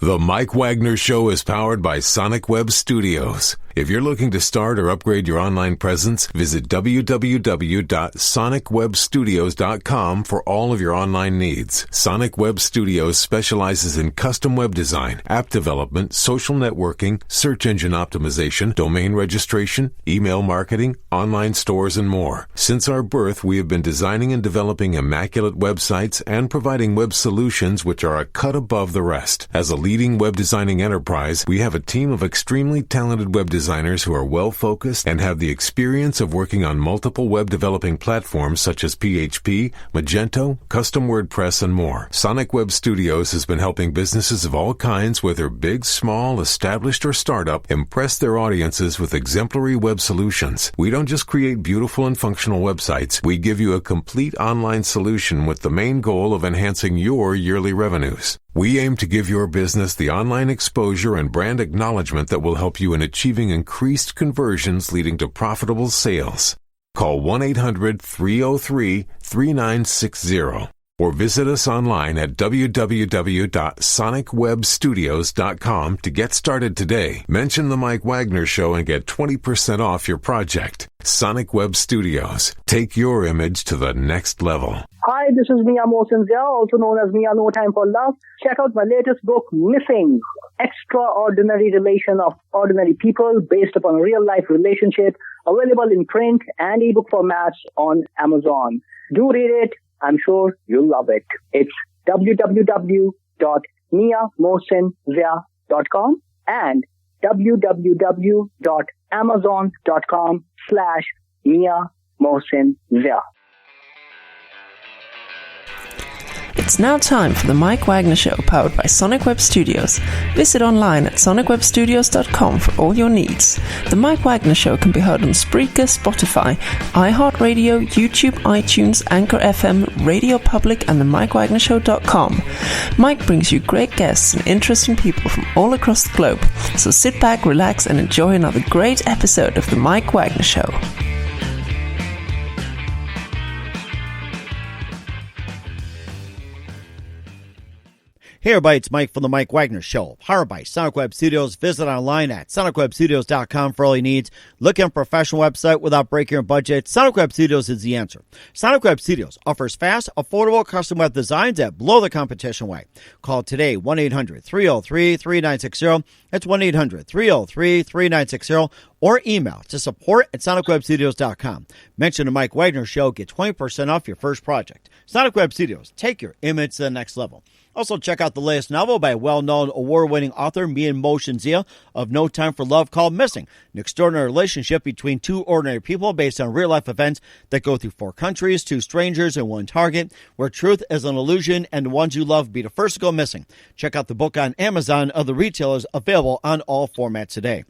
The Mike Wagner Show is powered by Sonic Web Studios. If you're looking to start or upgrade your online presence, visit www.sonicwebstudios.com for all of your online needs. Sonic Web Studios specializes in custom web design, app development, social networking, search engine optimization, domain registration, email marketing, online stores, and more. Since our birth, we have been designing and developing immaculate websites and providing web solutions which are a cut above the rest. As a leading web designing enterprise, we have a team of extremely talented web designers who are well-focused and have the experience of working on multiple web developing platforms such as PHP, Magento, custom WordPress, and more. Sonic Web Studios has been helping businesses of all kinds, whether big, small, established, or startup, impress their audiences with exemplary web solutions. We don't just create beautiful and functional websites. We give you a complete online solution with the main goal of enhancing your yearly revenues. We aim to give your business the online exposure and brand acknowledgement that will help you in achieving increased conversions leading to profitable sales. Call 1-800-303-3960 or visit us online at www.sonicwebstudios.com to get started today. Mention The Mike Wagner Show and get 20% off your project. Sonic Web Studios. Take your image to the next level. Hi, this is Mia Mosinzia, also known as Mia No Time for Love. Check out my latest book, Missing, Extraordinary Relation of Ordinary People, based upon a real-life relationship, available in print and ebook formats on Amazon. Do read it. I'm sure you'll love it. It's www.miamosinzia.com and www.amazon.com/miamosinzia. It's now time for the Mike Wagner Show, powered by Sonic Web Studios. Visit online at sonicwebstudios.com for all your needs. The Mike Wagner Show can be heard on Spreaker, Spotify, iHeartRadio, YouTube, iTunes, Anchor FM, Radio Public, and themikewagnershow.com. Mike brings you great guests and interesting people from all across the globe. So sit back, relax, and enjoy another great episode of the Mike Wagner Show. Hey everybody, it's Mike from The Mike Wagner Show, powered by Sonic Web Studios. Visit online at sonicwebstudios.com for all your needs. Looking at a professional website without breaking your budget? Sonic Web Studios is the answer. Sonic Web Studios offers fast, affordable custom web designs that blow the competition away. Call today, 1-800-303-3960. That's 1-800-303-3960. Or email to support@sonicwebstudios.com. Mention The Mike Wagner Show. Get 20% off your first project. Sonic Web Studios. Take your image to the next level. Also, check out the latest novel by well-known award-winning author Mia Mosinzia of No Time for Love, called Missing, an extraordinary relationship between two ordinary people based on real-life events that go through 4 countries, 2 strangers, and 1 target, where truth is an illusion and the ones you love be the first to go missing. Check out the book on Amazon, other retailers, available on all formats today.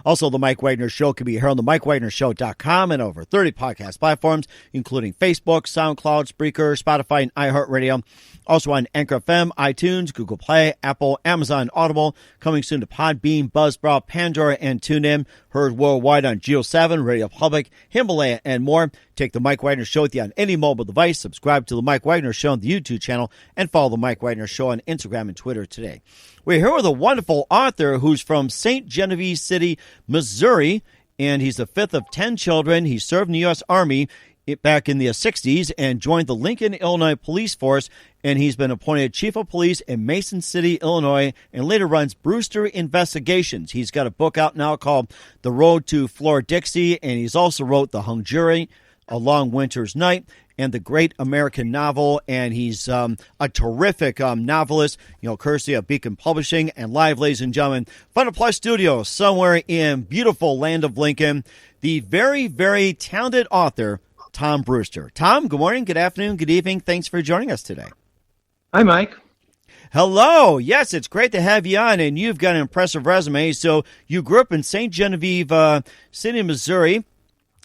Also, The Mike Wagner Show can be heard on themikewagnershow.com and over 30 podcast platforms, including Facebook, SoundCloud, Spreaker, Spotify, and iHeartRadio. Also on Anchor FM, iTunes, Google Play, Apple, Amazon, Audible. Coming soon to Podbean, Buzzsprout, Pandora, and TuneIn. Heard worldwide on Geo7, Radio Public, Himalaya, and more. Take The Mike Wagner Show with you on any mobile device. Subscribe to The Mike Wagner Show on the YouTube channel, and follow The Mike Wagner Show on Instagram and Twitter today. We're here with a wonderful author who's from St. Genevieve City, Missouri, and he's the 5th of 10 children. He served in the U.S. Army back in the 60s and joined the Lincoln, Illinois Police Force, and he's been appointed Chief of Police in Mason City, Illinois, and later runs Brewsterinvestigations. He's got a book out now called The Road to Floradixie, and he's also wrote The Hung Jury, A Long Winter's Night, and The Great American Novel, and he's a terrific novelist, courtesy of Beacon Publishing. And live, ladies and gentlemen, Fun Plus Studio, somewhere in beautiful land of Lincoln, the very, very talented author, Tom Brewster. Tom, good morning, good afternoon, good evening. Thanks for joining us today. Hi, Mike. Hello. Yes, it's great to have you on, and you've got an impressive resume. So you grew up in St. Genevieve City, Missouri.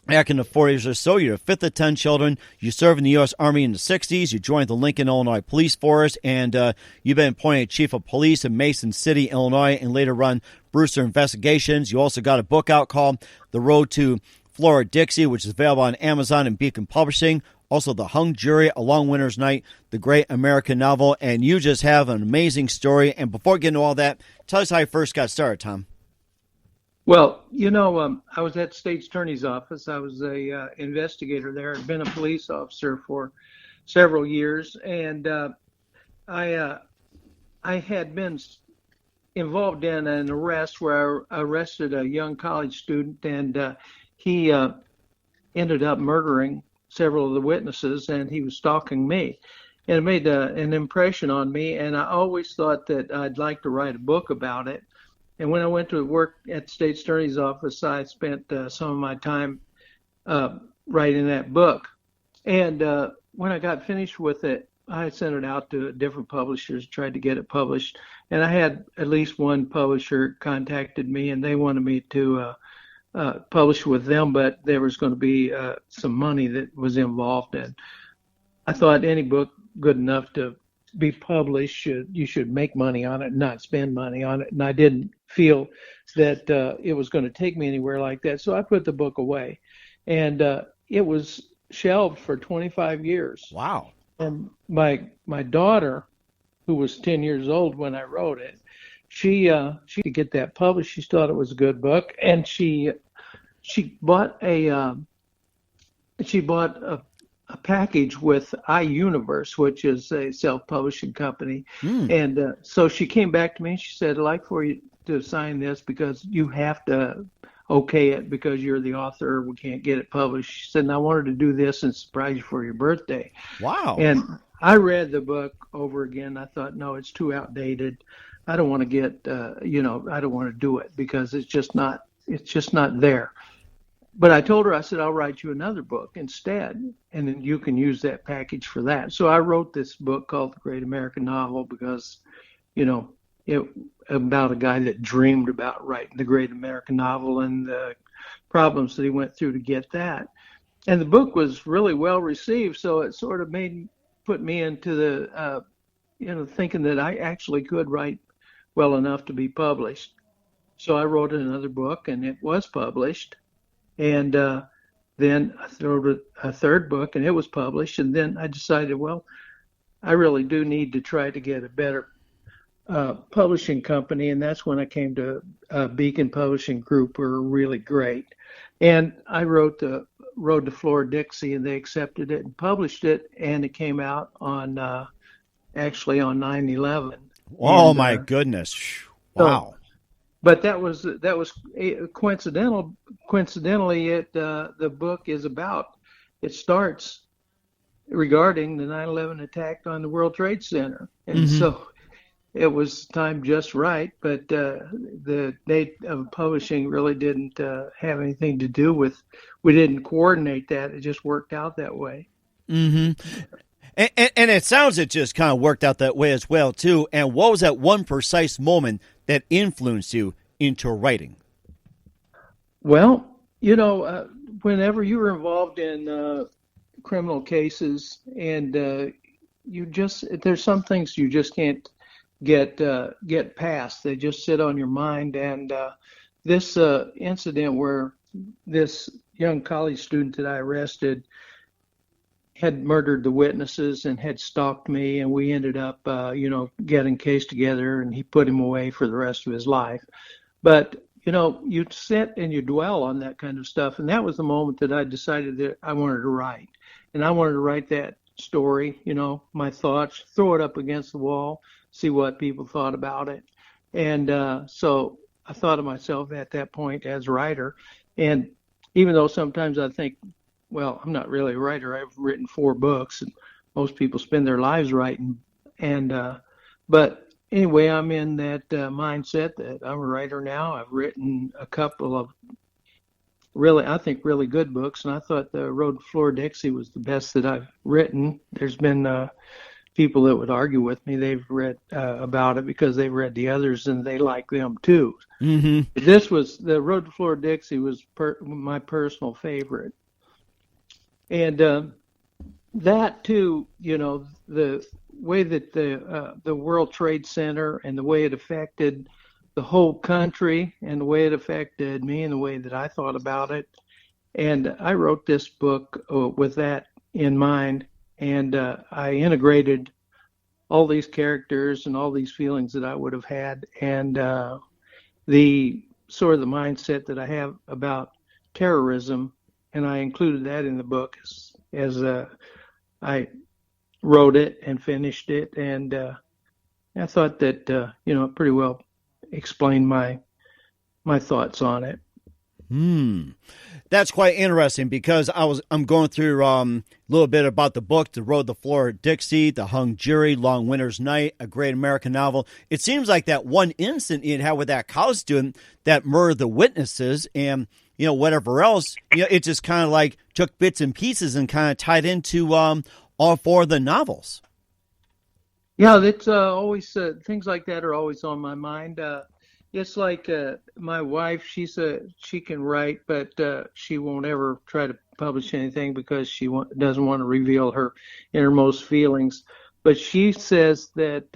Back in the 40s or so, you're the 5th of 10 children. You served in the U.S. Army in the 60s. You joined the Lincoln, Illinois Police Force, and you've been appointed Chief of Police in Mason City, Illinois, and later run Brewster Investigations. You also got a book out called The Road to Floradixie, which is available on Amazon and Beacon Publishing. also The Hung Jury, A Long Winter's Night, The Great American Novel, and you just have an amazing story. And before getting to all that, tell us how you first got started, Tom. Well, I was at State's Attorney's Office. I was a investigator there. I'd been a police officer for several years, and I had been involved in an arrest where I arrested a young college student, and he ended up murdering several of the witnesses, and he was stalking me. And it made an impression on me, and I always thought that I'd like to write a book about it. And when I went to work at the State's Attorney's Office, I spent some of my time writing that book. And when I got finished with it, I sent it out to different publishers, tried to get it published. And I had at least one publisher contacted me, and they wanted me to publish with them, but there was going to be some money that was involved. And I thought any book good enough to be published, you should make money on it, not spend money on it. And I didn't feel that it was going to take me anywhere like that. So I put the book away, and it was shelved for 25 years. Wow. And my daughter, who was 10 years old when I wrote it, she could get that published. She thought it was a good book, and she bought a package with iUniverse, which is a self-publishing company. And so she came back to me and she said, I'd like for you to sign this because you have to okay it because you're the author. We can't get it published. She said, and I wanted to do this and surprise you for your birthday. Wow. And I read the book over again. I thought, no, it's too outdated. I don't want to get, I don't want to do it because it's just not there. But I told her, I said, I'll write you another book instead, and then you can use that package for that. So I wrote this book called The Great American Novel because, it about a guy that dreamed about writing the Great American Novel and the problems that he went through to get that. And the book was really well received, so it sort of put me into the, thinking that I actually could write well enough to be published. So I wrote another book, and it was published. And then I wrote a third book, and it was published. And then I decided, well, I really do need to try to get a better publishing company. And that's when I came to Beacon Publishing Group, who are really great. And I wrote the Road to Floradixie, and they accepted it and published it. And it came out on actually on 9/11. Oh, my goodness. Wow. But that was coincidental. Coincidentally, the book is about. It starts regarding the 9/11 attack on the World Trade Center, and so it was timed just right. But the date of publishing really didn't have anything to do with. We didn't coordinate that. It just worked out that way. Mm-hmm. And it sounds it just kind of worked out that way as well, too. And what was that one precise moment that influenced you into writing? Well, whenever you were involved in criminal cases, and there's some things you just can't get past. They just sit on your mind. And this incident where this young college student that I arrested had murdered the witnesses and had stalked me, and we ended up, getting case together, and he put him away for the rest of his life. But, you sit and you dwell on that kind of stuff, and that was the moment that I decided that I wanted to write. And I wanted to write that story, my thoughts, throw it up against the wall, see what people thought about it. And so I thought of myself at that point as a writer. And even though sometimes I think, well, I'm not really a writer. I've written 4 books, and most people spend their lives writing. But anyway, I'm in that mindset that I'm a writer now. I've written a couple of really good books, and I thought The Road to Floradixie was the best that I've written. There's been people that would argue with me. They've read about it because they've read the others, and they like them too. Mm-hmm. The Road to Floradixie was my personal favorite. And that too, the way that the World Trade Center and the way it affected the whole country and the way it affected me and the way that I thought about it. And I wrote this book with that in mind, and I integrated all these characters and all these feelings that I would have had, and the sort of the mindset that I have about terrorism, and I included that in the book as I wrote it and finished it, and I thought that it pretty well explained my thoughts on it. That's quite interesting because I'm going through a little bit about the book, The Road to Floradixie, The Hung Jury, Long Winter's Night, A Great American Novel. It seems like that one incident you had with that college student that murdered the witnesses and whatever else, it just kind of like took bits and pieces and kind of tied into all four of the novels. Yeah, that's always things like that are always on my mind. It's like my wife, she can write, but she won't ever try to publish anything because she doesn't want to reveal her innermost feelings. But she says that,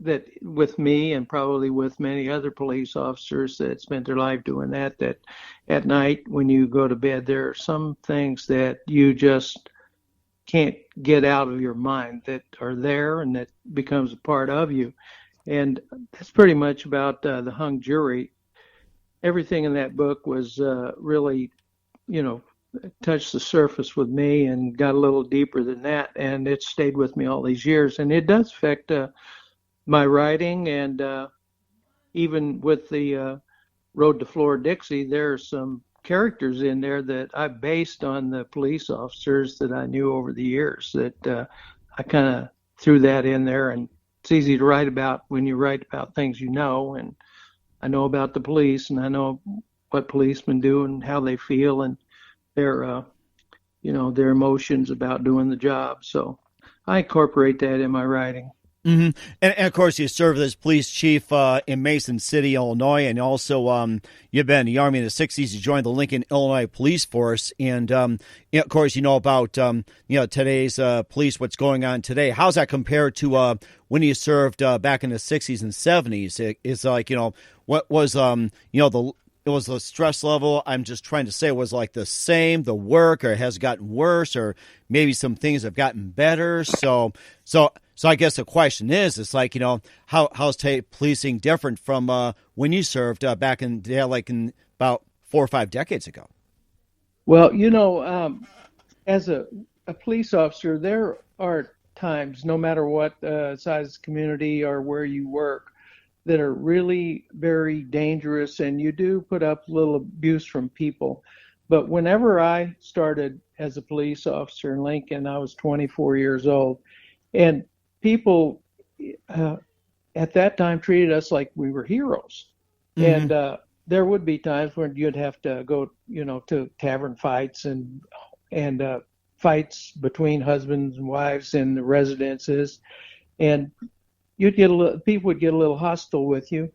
that with me and probably with many other police officers that spent their life doing that at night when you go to bed, there are some things that you just can't get out of your mind that are there and that becomes a part of you. And that's pretty much about the hung jury. Everything in that book was really, touched the surface with me and got a little deeper than that. And it stayed with me all these years. And it does affect my writing. And even with the Road to Floradixie, there are some characters in there that I based on the police officers that I knew over the years that I kind of threw that in there. And it's easy to write about when you write about things and I know about the police and I know what policemen do and how they feel and their their emotions about doing the job. So I incorporate that in my writing. Mm-hmm. And of course, you served as police chief in Mason City, Illinois, and also you've been in the Army in the 60s. You joined the Lincoln, Illinois Police Force, and of course, about today's police, what's going on today. How's that compared to when you served back in the 60s and 70s? It's like what was it was the stress level. I'm just trying to say, was like the same, the work, or has gotten worse, or maybe some things have gotten better. So I guess the question is, it's like, how's policing different from when you served back in like in about 4 or 5 decades ago? Well, as a police officer, there are times, no matter what size community or where you work, that are really very dangerous, and you do put up a little abuse from people. But whenever I started as a police officer in Lincoln, I was 24 years old, and people at that time treated us like we were heroes. Mm-hmm. And there would be times when you'd have to go, to tavern fights and fights between husbands and wives in the residences, and people would get a little hostile with you,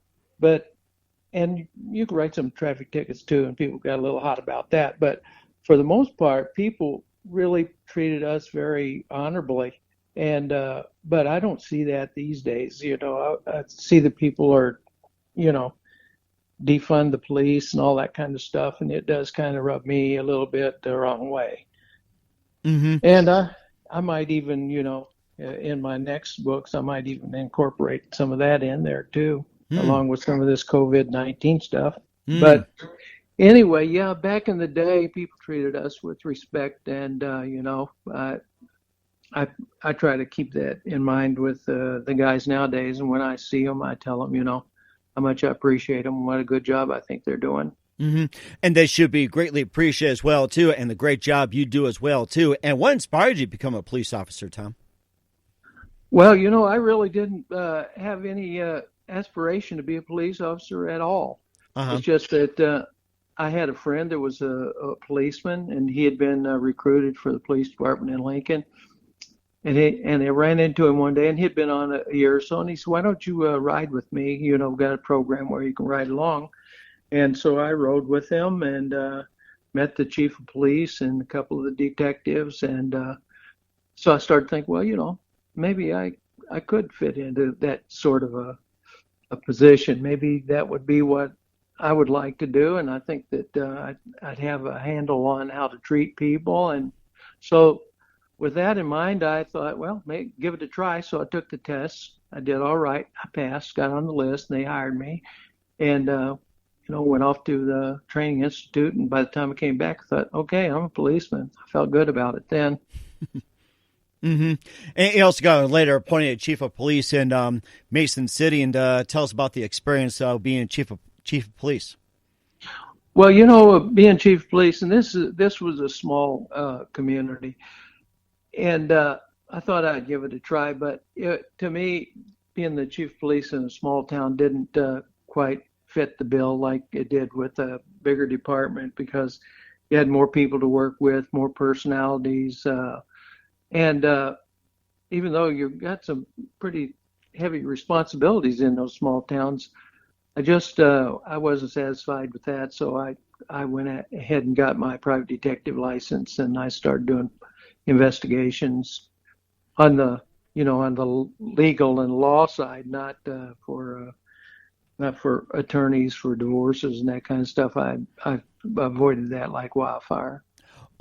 and you could write some traffic tickets too, and people got a little hot about that. But for the most part, people really treated us very honorably. And but I don't see that these days. I see that people are, defund the police and all that kind of stuff, and it does kind of rub me a little bit the wrong way. Mm-hmm. And I might even, in my next books, I might even incorporate some of that in there too, along with some of this COVID-19 stuff. But anyway, yeah, back in the day, people treated us with respect, and I try to keep that in mind with the guys nowadays. And when I see them, I tell them, how much I appreciate them and what a good job I think they're doing. Mm-hmm. And they should be greatly appreciated as well, too, and the great job you do as well, too. And what inspired you to become a police officer, Tom? Well, I really didn't have any aspiration to be a police officer at all. Uh-huh. It's just that I had a friend that was a policeman, and he had been recruited for the police department in Lincoln. And I ran into him one day, and he'd been on a year or so, and he said, "Why don't you ride with me? We've got a program where you can ride along." And so I rode with him and met the chief of police and a couple of the detectives. And so I started thinking, well, maybe I could fit into that sort of a position. Maybe that would be what I would like to do. And I think that I'd have a handle on how to treat people and So with that in mind, I thought, well, give it a try. So I took the test. I did all right. I passed, got on the list, and they hired me. And, went off to the training institute. And by the time I came back, I thought, okay, I'm a policeman. I felt good about it then. Mm-hmm. And you also got later appointed chief of police in Mason City, and tell us about the experience of being chief of police. Well, being chief of police, and this was a small community, and I thought I'd give it a try. But to me, being the chief of police in a small town didn't quite fit the bill like it did with a bigger department, because you had more people to work with, more personalities. And even though you've got some pretty heavy responsibilities in those small towns, I wasn't satisfied with that. So I went ahead and got my private detective license, and I started doing investigations on the legal and law side, not for attorneys for divorces and that kind of stuff. I avoided that like wildfire.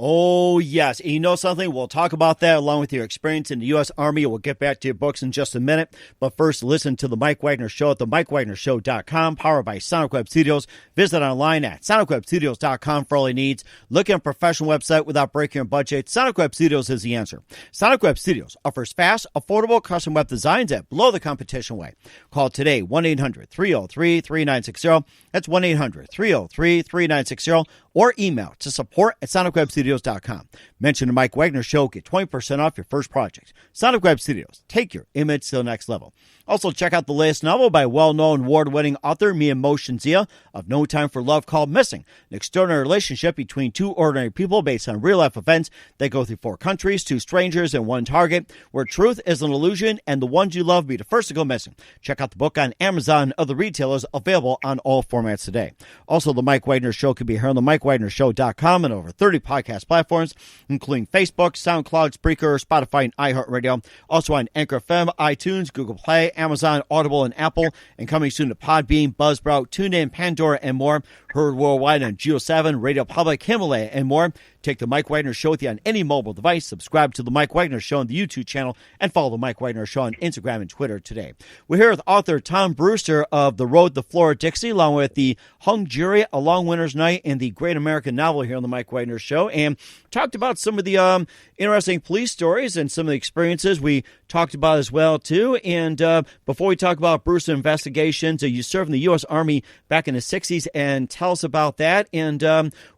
Oh, yes. And you know something? We'll talk about that along with your experience in the U.S. Army. We'll get back to your books in just a minute. But first, listen to The Mike Wagner Show at themikewagnershow.com, powered by Sonic Web Studios. Visit online at sonicwebstudios.com for all your needs. Look at a professional website without breaking your budget. Sonic Web Studios is the answer. Sonic Web Studios offers fast, affordable custom web designs that blow the competition away. Call today, 1-800-303-3960. That's 1-800-303-3960. Or email to support@sonicwebstudios.com. Mention the Mike Wagner Show. Get 20% off your first project. Sonic Web Studios. Take your image to the next level. Also, check out the latest novel by well-known award-winning author Mia Moshenzia of No Time for Love, called Missing, an extraordinary relationship between two ordinary people based on real-life events that go through 4 countries, 2 strangers, and 1 target, where truth is an illusion and the ones you love be the first to go missing. Check out the book on Amazon and other retailers, available on all formats today. Also, The Mike Wagner Show can be heard on themikewagnershow.com and over 30 podcast platforms, including Facebook, SoundCloud, Spreaker, Spotify, and iHeartRadio. Also on Anchor FM, iTunes, Google Play, Amazon, Audible, and Apple, and coming soon to Podbean, Buzzsprout, TuneIn, Pandora, and more. Heard worldwide on Geo 7, Radio Public, Himalaya, and more. Take The Mike Wagner Show with you on any mobile device. Subscribe to The Mike Wagner Show on the YouTube channel, and follow The Mike Wagner Show on Instagram and Twitter today. We're here with author Tom Brewster of The Road to Floradixie, along with the Hung Jury, A Long Winter's Night, and the Great American Novel here on The Mike Wagner Show, and talked about some of the interesting police stories and some of the experiences we talked about as well, too. And before we talk about Brewster Investigations, you served in the U.S. Army back in the 60s, and tell us about that. And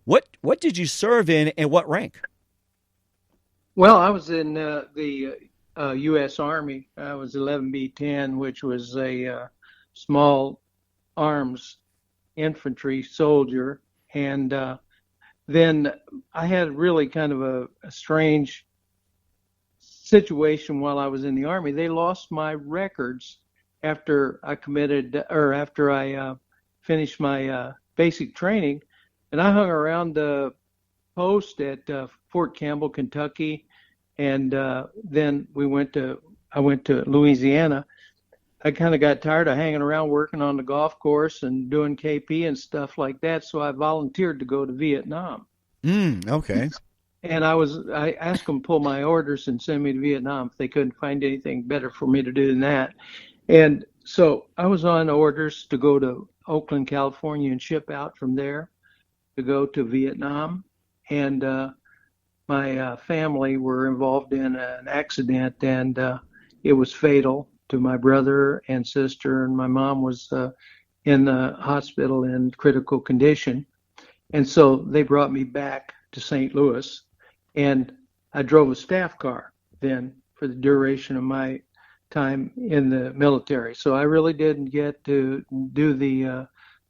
what did you serve in, and what rank? Well, I was in the U.S. Army. I was 11B-10, which was a small arms infantry soldier. And then I had really kind of a strange situation while I was in the Army. They lost my records after I finished my basic training, and I hung around the post at Fort Campbell, Kentucky, and then I went to Louisiana. I kind of got tired of hanging around working on the golf course and doing KP and stuff like that, so I volunteered to go to Vietnam. Okay. And I asked them to pull my orders and send me to Vietnam if they couldn't find anything better for me to do than that. And so I was on orders to go to Oakland, California, and ship out from there to go to Vietnam. And my family were involved in an accident, and it was fatal to my brother and sister, and my mom was in the hospital in critical condition. And so they brought me back to St. Louis, and I drove a staff car then for the duration of my time in the military. So I really didn't get to do the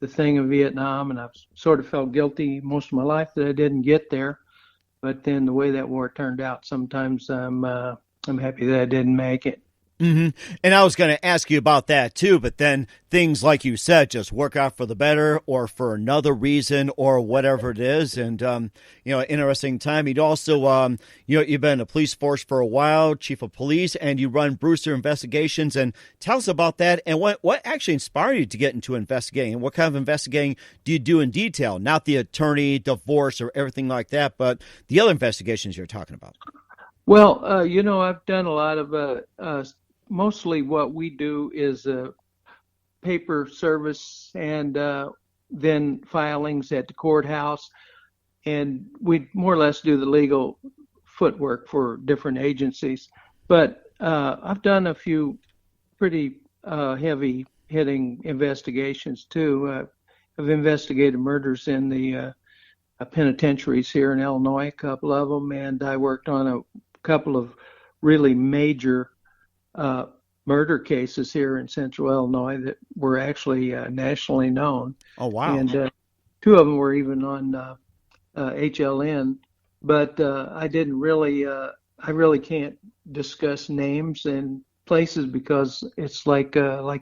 thing in Vietnam, and I've sort of felt guilty most of my life that I didn't get there. But then the way that war turned out, sometimes I'm happy that I didn't make it. And I was going to ask you about that too, but then things like you said just work out for the better or for another reason or whatever it is. And, interesting time. You'd also, you've been in the police force for a while, chief of police, and you run Brewster Investigations. And tell us about that and what actually inspired you to get into investigating and what kind of investigating do you do in detail? Not the attorney, divorce, or everything like that, but the other investigations you're talking about. Well, I've done a lot of mostly what we do is paper service and then filings at the courthouse. And we more or less do the legal footwork for different agencies. But I've done a few pretty heavy hitting investigations too. I've investigated murders in the penitentiaries here in Illinois, a couple of them, and I worked on a couple of really major murder cases here in central Illinois that were actually nationally known. Oh, wow. And two of them were even on HLN, but I really can't discuss names and places because it's like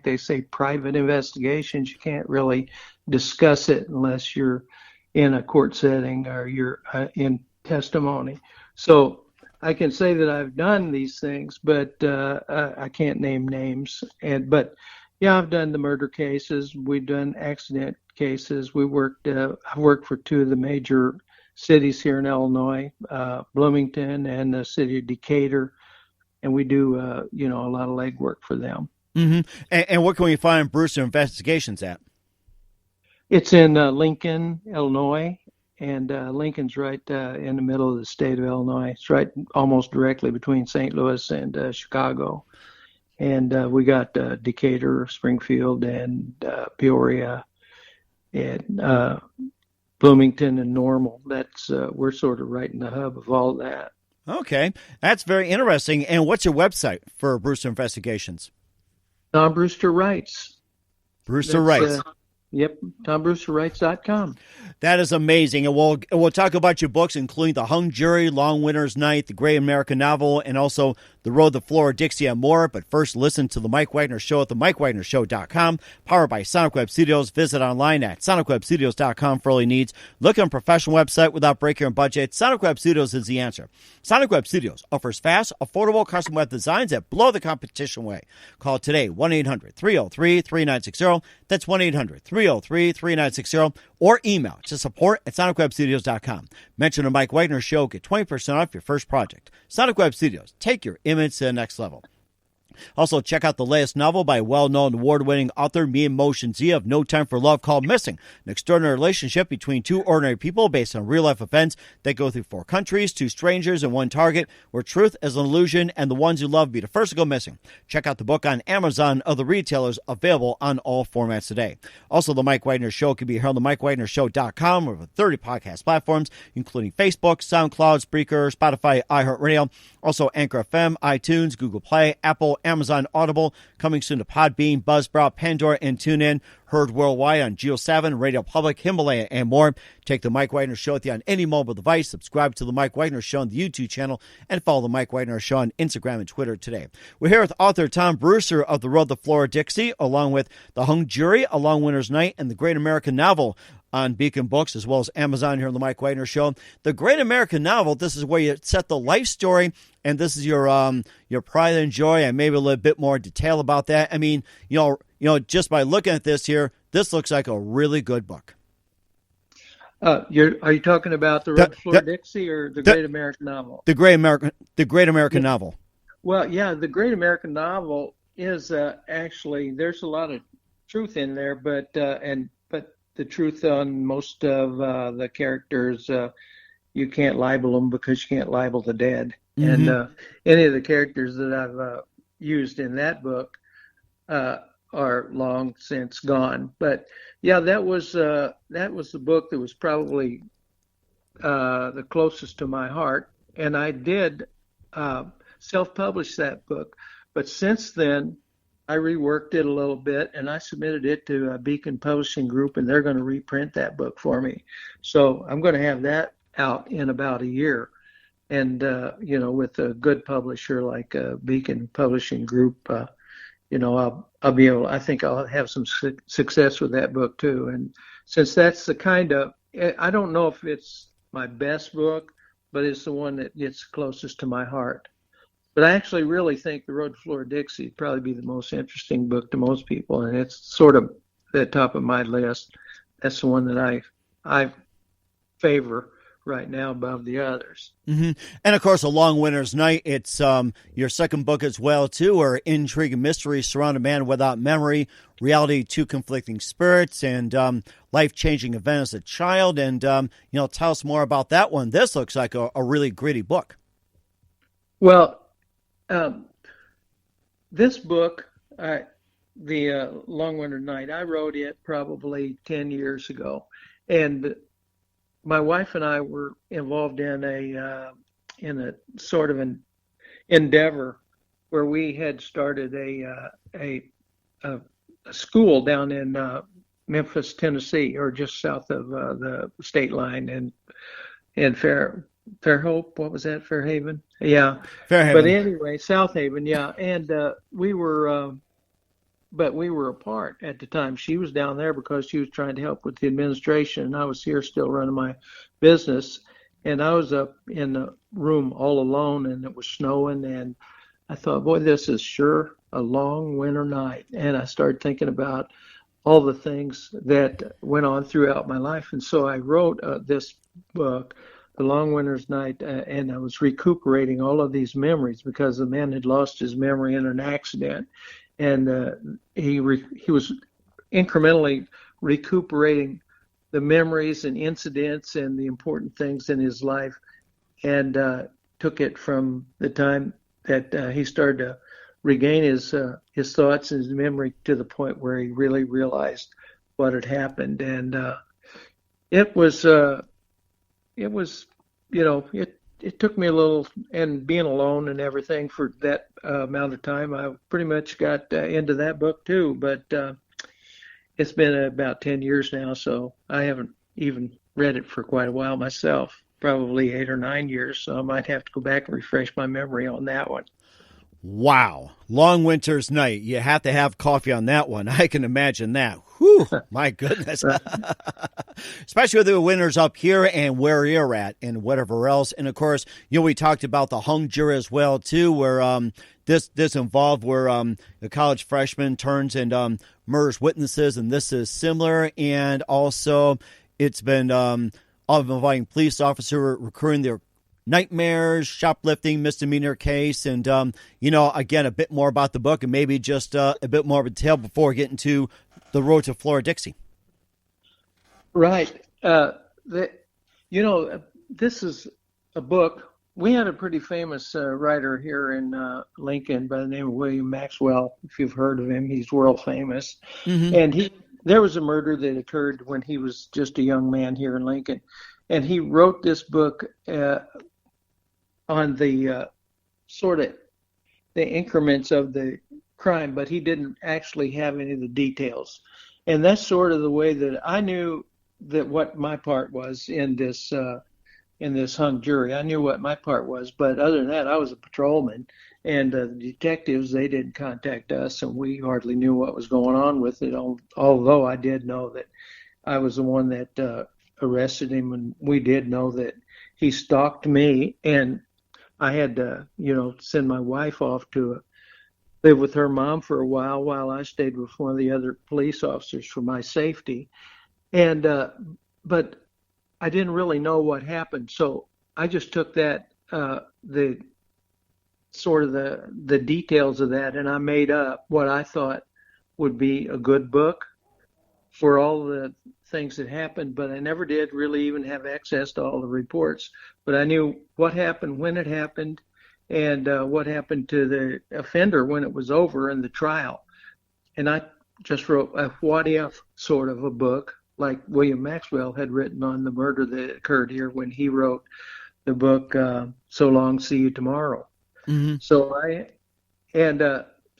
they say, private investigations. You can't really discuss it unless you're in a court setting or you're in testimony. So I can say that I've done these things, but I can't name names. But I've done the murder cases. We've done accident cases. I've worked for two of the major cities here in Illinois, Bloomington and the city of Decatur, and we do a lot of legwork for them. Mm-hmm. And what can we find Brewster Investigations at? It's in Lincoln, Illinois. And Lincoln's right in the middle of the state of Illinois. It's right almost directly between St. Louis and Chicago. And we got Decatur, Springfield, and Peoria, and Bloomington and Normal. That's we're sort of right in the hub of all that. Okay, that's very interesting. And what's your website for Brewster Investigations? Tom Brewster Writes. Brewster Writes. Yep, tombrewsterwrites.com. That is amazing. And we'll talk about your books, including The Hung Jury, Long Winter's Night, The Great American Novel, and also The Road to Floradixie and more. But first, listen to The Mike Wagner Show at themikewagnershow.com. Powered by Sonic Web Studios. Visit online at sonicwebstudios.com for all your needs. Look on a professional website without breaking your budget. Sonic Web Studios is the answer. Sonic Web Studios offers fast, affordable custom web designs that blow the competition away. Call today, 1-800-303-3960. That's 1-800-303-3960. Or email to support@sonicwebstudios.com. Mention the Mike Wagner Show. Get 20% off your first project. Sonic Web Studios. Take your image to the next level. Also, check out the latest novel by well-known award-winning author masoncity of No Time for Love called Missing, an extraordinary relationship between two ordinary people based on real-life events that go through 4 countries, 2 strangers, and 1 target, where truth is an illusion and the ones you love be the first to go missing. Check out the book on Amazon and other retailers, available on all formats today. Also, The Mike Wagner Show can be heard on themikewagnershow.com or over 30 podcast platforms, including Facebook, SoundCloud, Spreaker, Spotify, iHeartRadio, also Anchor FM, iTunes, Google Play, Apple, Amazon Audible, coming soon to Podbean, Buzzsprout, Pandora, and TuneIn. Heard worldwide on Geo7, Radio Public, Himalaya, and more. Take The Mike Wagner Show with you on any mobile device. Subscribe to The Mike Wagner Show on the YouTube channel, and follow The Mike Wagner Show on Instagram and Twitter today. We're here with author Tom Brewster of The Road to Floradixie, along with The Hung Jury, A Long Winter's Night, and The Great American Novel on Beacon Books, as well as Amazon here on The Mike Wagner Show. The Great American Novel, this is where you set the life story, and this is your pride and joy, and maybe a little bit more detail about that. I mean, just by looking at this here, this looks like a really good book. Are you talking about The Road to Floradixie or The Great American Novel? The Great American Novel. Well, yeah, The Great American Novel is actually, there's a lot of truth in there, but the truth on most of the characters, you can't libel them because you can't libel the dead. Mm-hmm. And any of the characters that I've used in that book are long since gone. But yeah, that was the book that was probably the closest to my heart, and I did self-publish that book. But since then, I reworked it a little bit, and I submitted it to a Beacon Publishing Group, and they're going to reprint that book for me. So I'm going to have that out in about a year. and with a good publisher like Beacon Publishing Group, I'll be able. I think I'll have some success with that book too. And since that's the kind of, I don't know if it's my best book, but it's the one that gets closest to my heart. But I actually really think The Road to Floradixie would probably be the most interesting book to most people, and it's sort of at the top of my list. That's the one that I favor right now above the others. Mm-hmm. And of course, A Long Winter's Night, it's your second book as well, too, where intrigue and mystery surround a man without memory, reality, two conflicting spirits, and life-changing event as a child. And, tell us more about that one. This looks like a really gritty book. Well, this book, The Long Winter Night, I wrote it probably 10 years ago. And my wife and I were involved in a sort of an endeavor where we had started a school down in Memphis, Tennessee, or just south of the state line, in Fairhope. What was that? Fairhaven? Yeah. Fairhaven. But anyway, South Haven. Yeah. And we were apart at the time. She was down there because she was trying to help with the administration, and I was here still running my business. And I was up in the room all alone, and it was snowing, and I thought, boy, this is sure a long winter night. And I started thinking about all the things that went on throughout my life. And so I wrote this book, The Long Winter's Night, and I was recuperating all of these memories because the man had lost his memory in an accident. And he was incrementally recuperating the memories and incidents and the important things in his life, and took it from the time that he started to regain his thoughts and his memory to the point where he really realized what had happened. And it took me a little, and being alone and everything for that amount of time, I pretty much got into that book too. But it's been about 10 years now, so I haven't even read it for quite a while myself, probably 8 or 9 years. So I might have to go back and refresh my memory on that one. Wow. Long Winter's Night. You have to have coffee on that one. I can imagine that. Whew, my goodness. Especially with the winters up here and where you're at and whatever else. And, of course, we talked about the hung jury as well, too, where this involved where a college freshman turns and murders witnesses, and this is similar. And also it's been involving police officer recurring their nightmares, shoplifting, misdemeanor case, and, again, a bit more about the book and maybe just a bit more of a tale before getting to The Road to Floradixie. Right. This is a book. We had a pretty famous writer here in Lincoln by the name of William Maxwell. If you've heard of him, he's world famous. Mm-hmm. And there was a murder that occurred when he was just a young man here in Lincoln. And he wrote this book on the sort of the increments of the crime, but he didn't actually have any of the details. And that's sort of the way that I knew that what my part was in this hung jury. I knew what my part was, but other than that, I was a patrolman, and the detectives, they didn't contact us, and we hardly knew what was going on with it, although I did know that I was the one that arrested him, and we did know that he stalked me, and I had to, send my wife off to live with her mom for a while I stayed with one of the other police officers for my safety. And but I didn't really know what happened, so I just took that the details of that, and I made up what I thought would be a good book for all the things that happened, but I never did really even have access to all the reports. But I knew what happened, when it happened, and what happened to the offender when it was over in the trial. And I just wrote a what if sort of a book, like William Maxwell had written on the murder that occurred here when he wrote the book So Long, See You Tomorrow. Mm-hmm.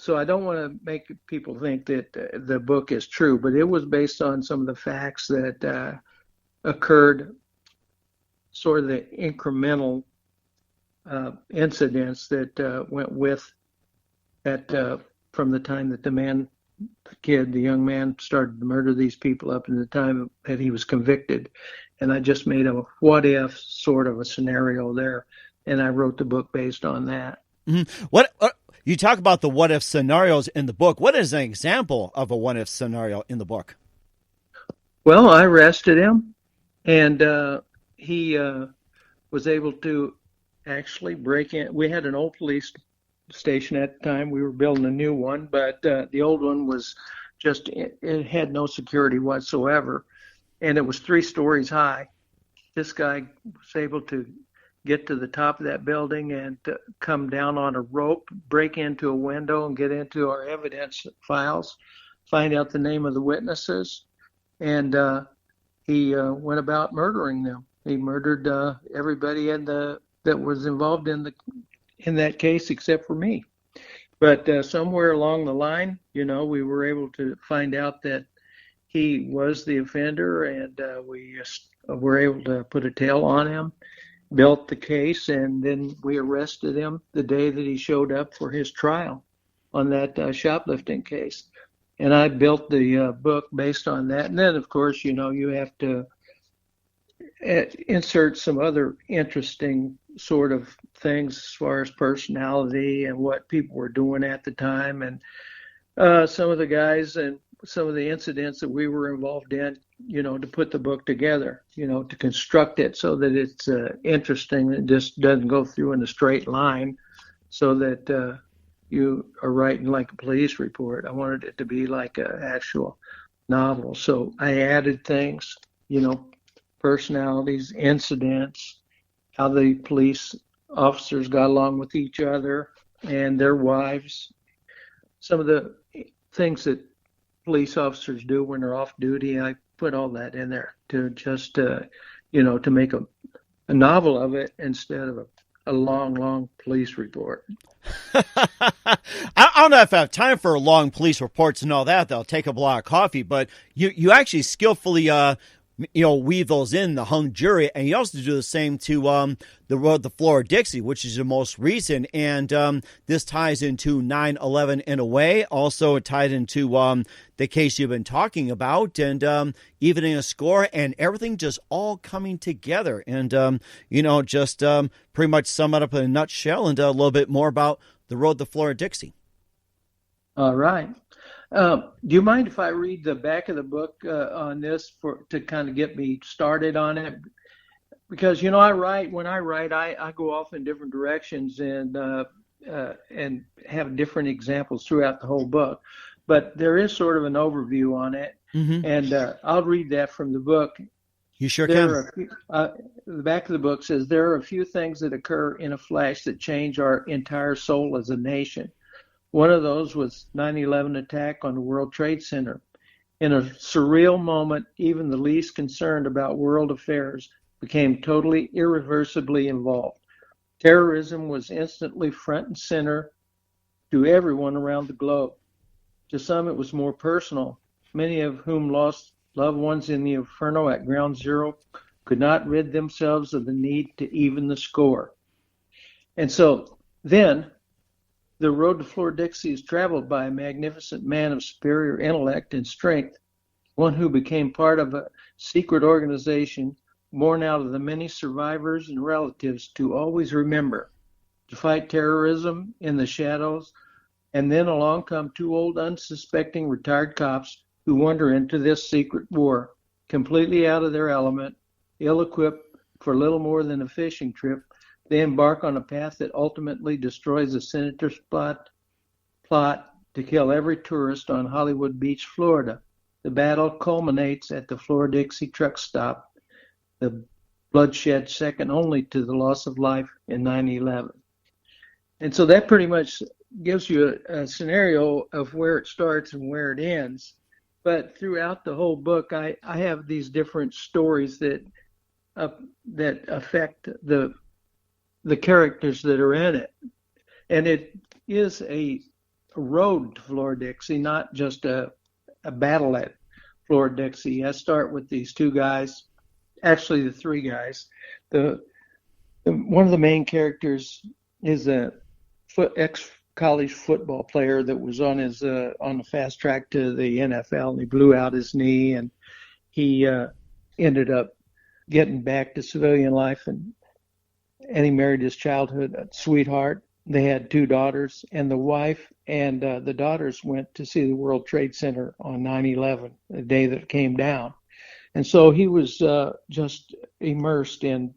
So I don't want to make people think that the book is true, but it was based on some of the facts that occurred, sort of the incremental incidents that went with that from the time that the young man started to murder these people up to the time that he was convicted. And I just made a what if sort of a scenario there. And I wrote the book based on that. Mm-hmm. What you talk about the what if scenarios in the book. What is an example of a what if scenario in the book? Well, I arrested him, and he was able to actually break in. We had an old police station at the time. We were building a new one, but the old one was just, it had no security whatsoever, and it was 3 stories high. This guy was able to get to the top of that building and come down on a rope, break into a window and get into our evidence files, find out the name of the witnesses, and he went about murdering them. He murdered everybody that was involved in that case except for me. But somewhere along the line, we were able to find out that he was the offender, and we were able to put a tail on him, built the case, and then we arrested him the day that he showed up for his trial on that shoplifting case. And I built the book based on that. And then, of course, you have to insert some other interesting sort of things as far as personality and what people were doing at the time, and some of the guys and some of the incidents that we were involved in, to put the book together, to construct it so that it's interesting and just doesn't go through in a straight line, so that you are writing like a police report. I wanted it to be like an actual novel. So I added things, personalities, incidents, how the police officers got along with each other and their wives, some of the things that police officers do when they're off duty. I put all that in there to just, to make a novel of it instead of a long police report. I don't know if I have time for long police reports and all that. They'll take up a lot of coffee, but you actually skillfully weave those in the hung jury, and you also do the same to the Floradixie, which is the most recent, and this ties into 9/11 in a way. Also, it tied into the case you've been talking about, and evening a score, and everything just all coming together, and just pretty much sum it up in a nutshell, and a little bit more about the road to Floradixie. All right. Do you mind if I read the back of the book on this to kind of get me started on it? Because when I write, I go off in different directions and have different examples throughout the whole book. But there is sort of an overview on it, mm-hmm. and I'll read that from the book. You sure can. The back of the book says, there are a few things that occur in a flash that change our entire soul as a nation. One of those was 9/11 attack on the World Trade Center. In a surreal moment, even the least concerned about world affairs became totally irreversibly involved. Terrorism was instantly front and center to everyone around the globe. To some, it was more personal. Many of whom lost loved ones in the inferno at Ground Zero could not rid themselves of the need to even the score. And so then, the road to Floradixie is traveled by a magnificent man of superior intellect and strength, one who became part of a secret organization born out of the many survivors and relatives to always remember to fight terrorism in the shadows. And then along come 2 old unsuspecting retired cops who wander into this secret war, completely out of their element, ill-equipped for little more than a fishing trip. They embark on a path that ultimately destroys a sinister plot to kill every tourist on Hollywood Beach, Florida. The battle culminates at the Floradixie truck stop, the bloodshed second only to the loss of life in 9/11. And so that pretty much gives you a scenario of where it starts and where it ends. But throughout the whole book, I have these different stories that affect the characters that are in it. And it is a road to Floradixie, not just a battle at Floradixie. I start with these 2 guys, actually the 3 guys. The One of the main characters is a ex-college football player that was on the fast track to the NFL, and he blew out his knee, and he ended up getting back to civilian life, and he married his childhood sweetheart. They had 2 daughters, and the wife and the daughters went to see the World Trade Center on 9/11, the day that it came down. And so he was just immersed in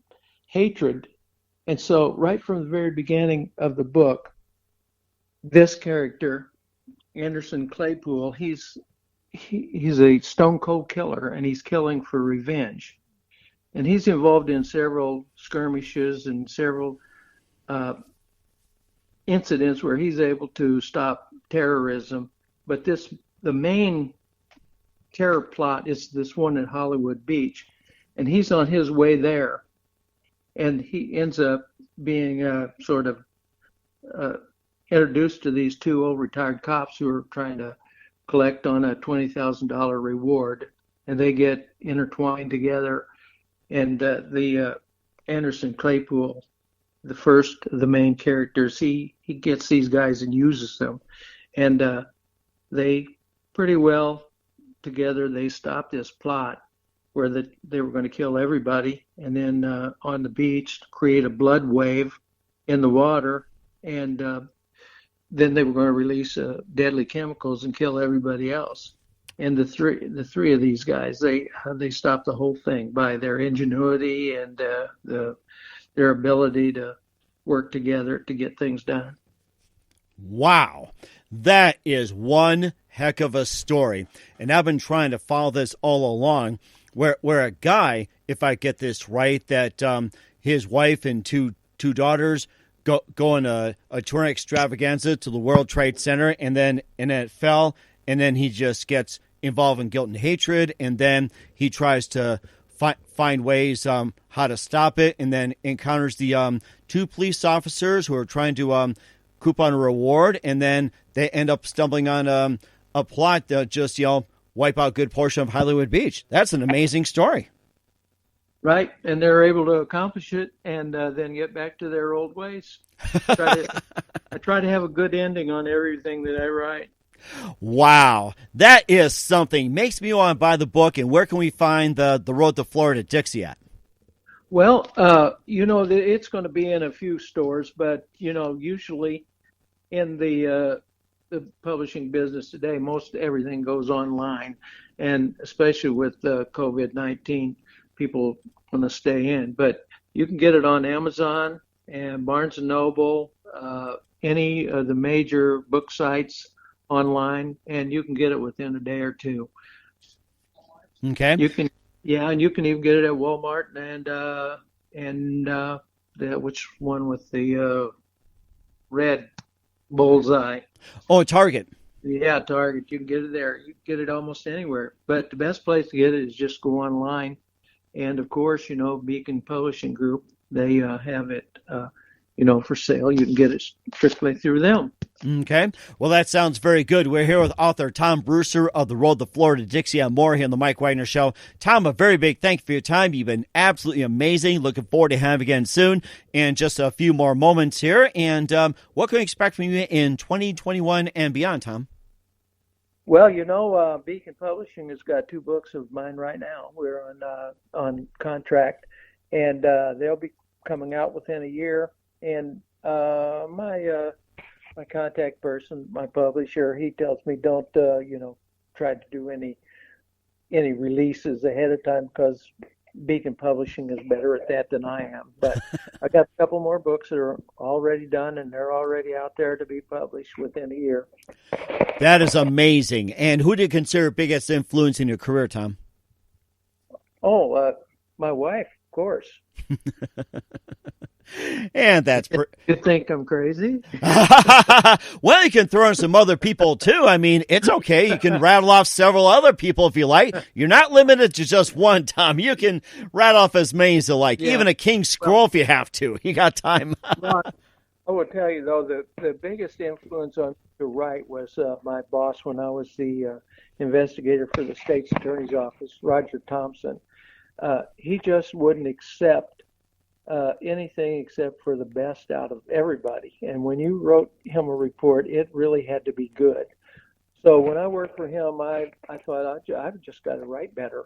hatred. And so right from the very beginning of the book, this character, Anderson Claypool, he's a stone cold killer, and he's killing for revenge. And he's involved in several skirmishes and several incidents where he's able to stop terrorism. But the main terror plot is this one at Hollywood Beach, and he's on his way there, and he ends up being sort of introduced to these 2 old retired cops who are trying to collect on a $20,000 reward, and they get intertwined together. And the Anderson Claypool, the first of the main characters, he gets these guys and uses them, and they pretty well together they stop this plot where they were going to kill everybody, and then on the beach create a blood wave in the water, and then they were going to release deadly chemicals and kill everybody else. And the three of these guys, they stopped the whole thing by their ingenuity and their ability to work together to get things done. Wow, that is one heck of a story. And I've been trying to follow this all along, where a guy, if I get this right, that his wife and two daughters go on a touring extravaganza to the World Trade Center, and then it fell, and then he just gets involved in guilt and hatred, and then he tries to find ways how to stop it, and then encounters the 2 police officers who are trying to coup on a reward, and then they end up stumbling on a plot that just wipe out a good portion of Hollywood Beach. That's an amazing story. Right, and they're able to accomplish it and then get back to their old ways. I try to have a good ending on everything that I write. Wow, that is something. Makes me want to buy the book. And where can we find the Road to Floradixie at? Well, it's going to be in a few stores, but usually in the publishing business today, most everything goes online, and especially with COVID-19, people want to stay in. But you can get it on Amazon and Barnes and Noble, any of the major book sites online, and you can get it within a day or 2. Okay. You can even get it at Walmart and which one with the red bullseye? Oh, Target. Yeah, Target. You can get it there. You can get it almost anywhere. But the best place to get it is just go online. And of course, Beacon Publishing Group, they have it, for sale. You can get it strictly through them. Okay. Well, that sounds very good. We're here with author Tom Brewster of The Road to Floradixie and more here on The Mike Wagner Show. Tom, a very big thank you for your time. You've been absolutely amazing. Looking forward to having you again soon. And just a few more moments here. And what can we expect from you in 2021 and beyond, Tom? Well, Beacon Publishing has got 2 books of mine right now. We're on contract, and they'll be coming out within a year. And my contact person, my publisher, he tells me don't try to do any releases ahead of time, because Beacon Publishing is better at that than I am. But I got a couple more books that are already done, and they're already out there to be published within a year. That is amazing. And who do you consider biggest influence in your career, Tom? Oh, my wife, of course. And that's You think I'm crazy? Well, you can throw in some other people too. I mean, it's okay. You can rattle off several other people if you like. You're not limited to just one, Tom. You can rattle off as many as you like. Yeah. Even a king scroll if you have to. You got time. Well, I will tell you though, the biggest influence on me to write was my boss when I was the investigator for the state's attorney's office, Roger Thompson. He just wouldn't accept anything except for the best out of everybody. And when you wrote him a report, it really had to be good. So when I worked for him, I thought I've just got to write better.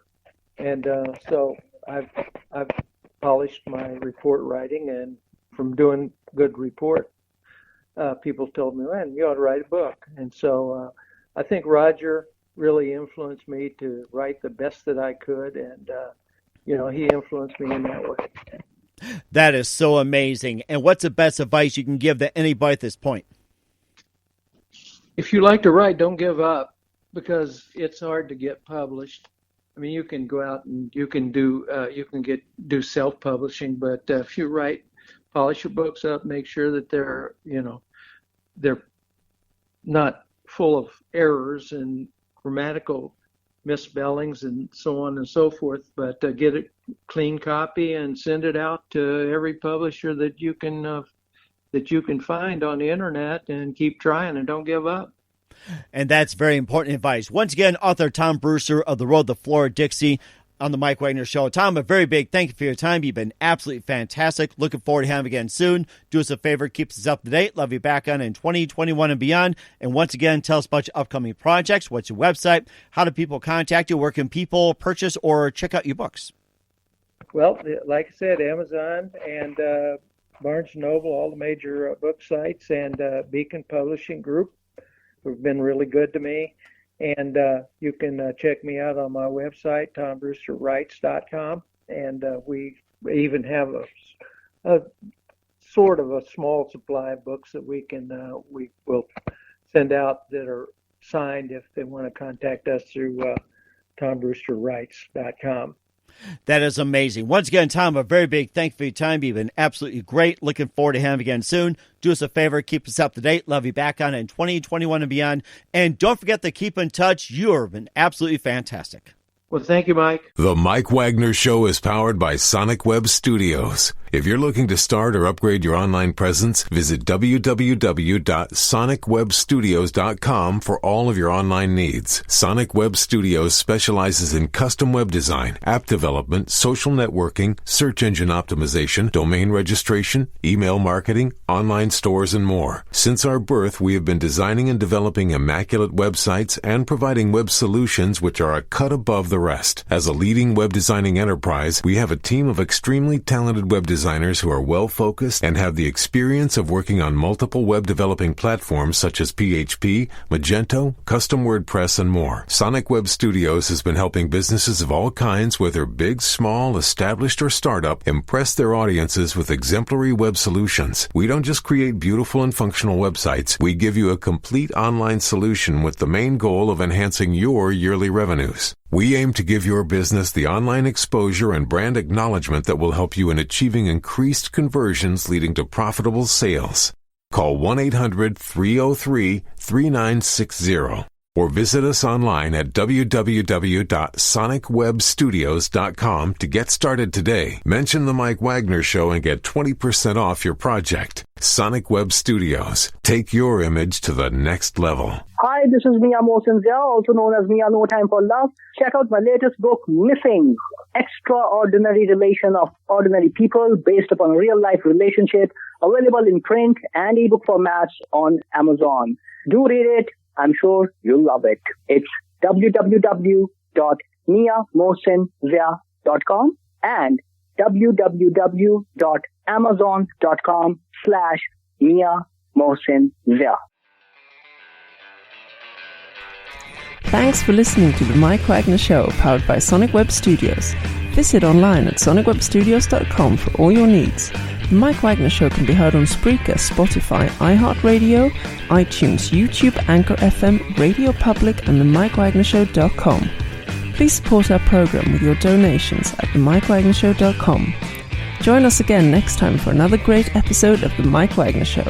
And so I've polished my report writing, and from doing good report, people told me, man, you ought to write a book. And so I think Roger really influenced me to write the best that I could, and he influenced me in that way. That is so amazing. And what's the best advice you can give to anybody at this point? If you like to write, don't give up, because it's hard to get published. I mean, you can go out and you can do self-publishing, but if you write, polish your books up, make sure that they're not full of errors and grammatical misspellings and so on and so forth, but get a clean copy and send it out to every publisher that you can find on the internet, and keep trying and don't give up. And that's very important advice. Once again, author Tom Brewster of The Road to Floradixie on the Mike Wagner Show. Tom, a very big thank you for your time. You've been absolutely fantastic. Looking forward to having you again soon. Do us a favor, keep us up to date. Love you back on in 2021 and beyond. And once again, tell us about your upcoming projects. What's your website? How do people contact you? Where can people purchase or check out your books? Well, like I said, Amazon and Barnes & Noble, all the major book sites, and Beacon Publishing Group have been really good to me. And you can check me out on my website, tombrewsterwrites.com. And we even have a sort of a small supply of books that we will send out that are signed if they want to contact us through tombrewsterwrites.com. That is amazing. Once again, Tom, a very big thank you for your time. You've been absolutely great. Looking forward to having you again soon. Do us a favor, keep us up to date. Love you back on in 2021 and beyond. And don't forget to keep in touch. You have been absolutely fantastic. Well, thank you, Mike. The Mike Wagner Show is powered by Sonic Web Studios. If you're looking to start or upgrade your online presence, visit www.sonicwebstudios.com for all of your online needs. Sonic Web Studios specializes in custom web design, app development, social networking, search engine optimization, domain registration, email marketing, online stores, and more. Since our birth, we have been designing and developing immaculate websites and providing web solutions which are a cut above the rest. As a leading web designing enterprise, we have a team of extremely talented web designers who are well-focused and have the experience of working on multiple web developing platforms such as PHP, Magento, Custom WordPress, and more. Sonic Web Studios has been helping businesses of all kinds, whether big, small, established, or startup, impress their audiences with exemplary web solutions. We don't just create beautiful and functional websites. We give you a complete online solution with the main goal of enhancing your yearly revenues. We aim to give your business the online exposure and brand acknowledgement that will help you in achieving increased conversions leading to profitable sales. Call 1-800-303-3960 or visit us online at www.sonicwebstudios.com to get started today. Mention The Mike Wagner Show and get 20% off your project. Sonic Web Studios. Take your image to the next level. Hi, this is Mia Mosinzia, also known as Mia No Time for Love. Check out my latest book, Missing: Extraordinary Relation of Ordinary People Based Upon a Real-Life Relationship, available in print and ebook formats on Amazon. Do read it. I'm sure you'll love it. It's www.miamosinzia.com and www.amazon.com/miamosinzia. Thanks for listening to The Mike Wagner Show, powered by Sonic Web Studios. Visit online at sonicwebstudios.com for all your needs. The Mike Wagner Show can be heard on Spreaker, Spotify, iHeartRadio, iTunes, YouTube, Anchor FM, Radio Public, and themikewagnershow.com. Please support our program with your donations at themikewagnershow.com. Join us again next time for another great episode of The Mike Wagner Show.